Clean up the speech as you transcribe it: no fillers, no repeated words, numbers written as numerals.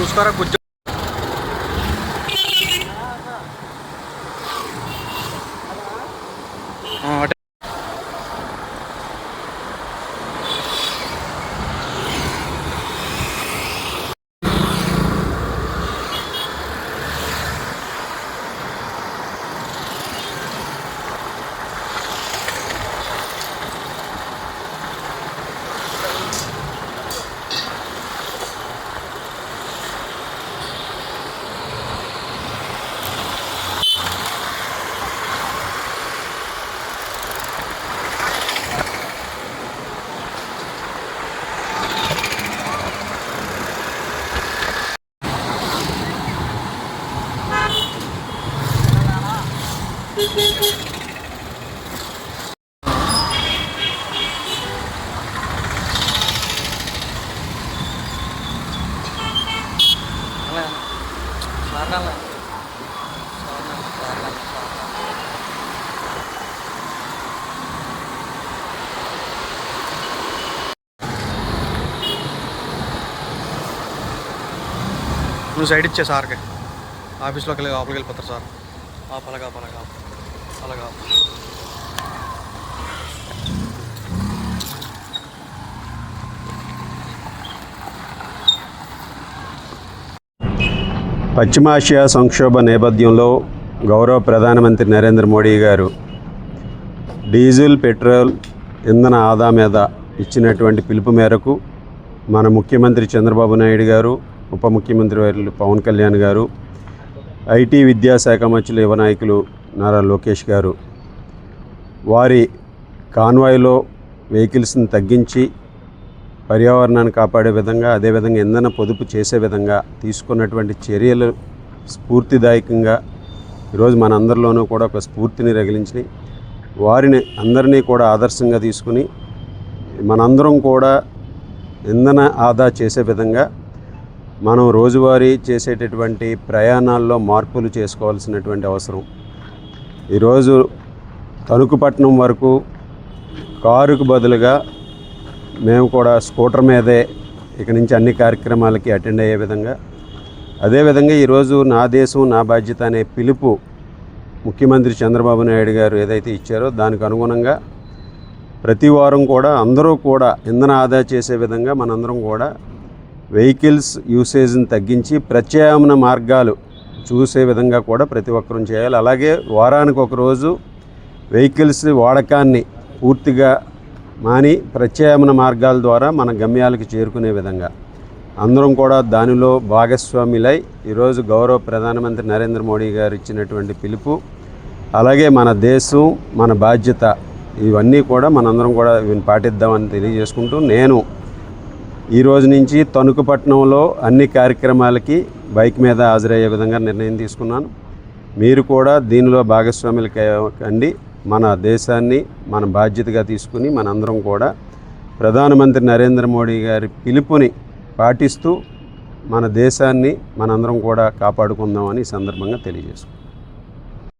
చూసుకోరా కొంచెం నువ్వు సైడ్ ఇచ్చే సార్కి ఆఫీస్లోకి లోపలికి వెళ్ళిపోతారు సార్. అలాగా అలాగా అలాగా పశ్చిమాసియా సంక్షోభ నేపథ్యంలో గౌరవ ప్రధానమంత్రి నరేంద్ర మోడీ గారు డీజిల్ పెట్రోల్ ఇంధన ఆదా మీద ఇచ్చినటువంటి పిలుపు మేరకు మన ముఖ్యమంత్రి చంద్రబాబు నాయుడు గారు, ఉప ముఖ్యమంత్రి వర్యులు పవన్ కళ్యాణ్ గారు, ఐటీ విద్యాశాఖ మంత్రులు యువ నాయకులు నారా లోకేష్ గారు వారి కాన్వాయ్లో వెహికల్స్ని తగ్గించి పర్యావరణాన్ని కాపాడే విధంగా, అదేవిధంగా ఇంధన పొదుపు చేసే విధంగా తీసుకున్నటువంటి చర్యలు స్ఫూర్తిదాయకంగా ఈరోజు మనందరిలోనూ కూడా ఒక స్ఫూర్తిని రగిలించినాయి. వారిని అందరినీ కూడా ఆదర్శంగా తీసుకుని మనందరం కూడా ఇంధన ఆదా చేసే విధంగా మనం రోజువారీ చేసేటటువంటి ప్రయాణాల్లో మార్పులు చేసుకోవాల్సినటువంటి అవసరం. ఈరోజు తణుకుపట్నం వరకు కారుకు బదులుగా మేము కూడా స్కూటర్ మీదే ఇక్కడి నుంచి అన్ని కార్యక్రమాలకి అటెండ్ అయ్యే విధంగా, అదేవిధంగా ఈరోజు నా దేశం నా బాధ్యత అనే పిలుపు ముఖ్యమంత్రి చంద్రబాబు నాయుడు గారు ఏదైతే ఇచ్చారో దానికి అనుగుణంగా ప్రతి వారం కూడా అందరూ కూడా ఇంధన ఆదా చేసే విధంగా మనందరం కూడా వెహికల్స్ యూసేజ్ని తగ్గించి ప్రత్యామ్నాయ మార్గాలు చూసే విధంగా కూడా ప్రతి ఒక్కరూ చేయాలి. అలాగే వారానికి ఒకరోజు వెహికల్స్ వాడకాన్ని పూర్తిగా మాని ప్రత్యామ్నాయ మార్గాల ద్వారా మన గమ్యాలకు చేరుకునే విధంగా అందరం కూడా దానిలో భాగస్వాములై ఈరోజు గౌరవ ప్రధానమంత్రి నరేంద్ర మోడీ గారు ఇచ్చినటువంటి పిలుపు, అలాగే మన దేశం మన బాధ్యత, ఇవన్నీ కూడా మనందరం కూడా ఇవన్నీ పాటిద్దామని తెలియజేసుకుంటూ నేను ఈరోజు నుంచి తణుకుపట్నంలో అన్ని కార్యక్రమాలకి బైక్ మీద హాజరయ్యే విధంగా నిర్ణయం తీసుకున్నాను. మీరు కూడా దీనిలో భాగస్వాములు కండి. మన దేశాన్ని మన బాధ్యతగా తీసుకుని మనందరం కూడా ప్రధానమంత్రి నరేంద్ర మోడీ గారి పిలుపుని పాటిస్తూ మన దేశాన్ని మనందరం కూడా కాపాడుకుందామని ఈ సందర్భంగా తెలియజేసుకుంటాం.